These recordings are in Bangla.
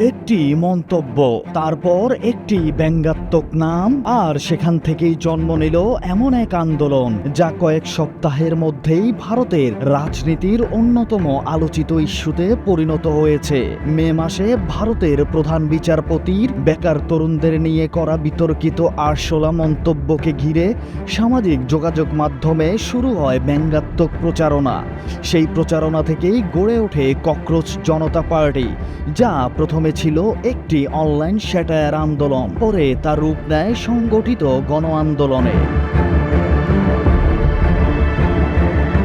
একটি মন্তব্য, তারপর একটি ব্যঙ্গাত্মক নাম, আর সেখান থেকেই জন্ম নিল এমন এক আন্দোলন যা কয়েক সপ্তাহের মধ্যেই ভারতের রাজনীতির অন্যতম আলোচিত ইস্যুতে পরিণত হয়েছে। মে মাসে ভারতের প্রধান বিচারপতির বেকার তরুণদের নিয়ে করা বিতর্কিত আরশোলা মন্তব্যকে ঘিরে সামাজিক যোগাযোগ মাধ্যমে শুরু হয় ব্যঙ্গাত্মক প্রচারণা। সেই প্রচারণা থেকেই গড়ে ওঠে ককরোচ জনতা পার্টি, যা প্রথমে ছিল একটি অনলাইন স্যাটায়ার আন্দোলন, পরে তা রূপ নেয় সংগঠিত গণ আন্দোলনে।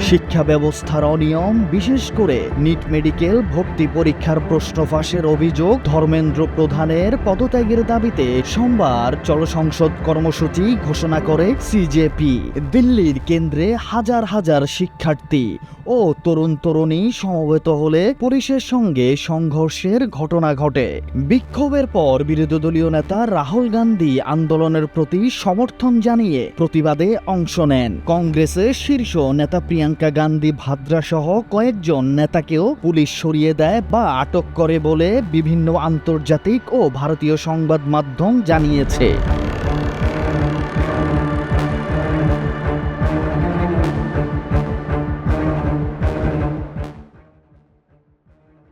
শিক্ষা ব্যবস্থার অনিয়ম, বিশেষ করে নিট মেডিকেল ভর্তি পরীক্ষার প্রশ্ন ফাঁসের অভিযোগ, ধর্মেন্দ্র প্রধানের পদত্যাগের দাবিতে সোমবার চলো সংসদ কর্মসূচি ঘোষণা করে সিজেপি। দিল্লির কেন্দ্রে হাজার হাজার শিক্ষার্থী ও তরুণ তরুণী সমবেত হলে পুলিশের সঙ্গে সংঘর্ষের ঘটনা ঘটে। বিক্ষোভের পর বিরোধী দলীয় নেতা রাহুল গান্ধী আন্দোলনের প্রতি সমর্থন জানিয়ে প্রতিবাদে অংশ নেন। কংগ্রেসের শীর্ষ নেতা প্রিয়াঙ্কা গান্ধী ভাদ্রা সহ কয়েকজন নেতাকেও পুলিশ সরিয়ে দেয় বা আটক করে বলে বিভিন্ন আন্তর্জাতিক ও ভারতীয় সংবাদ মাধ্যম জানিয়েছে।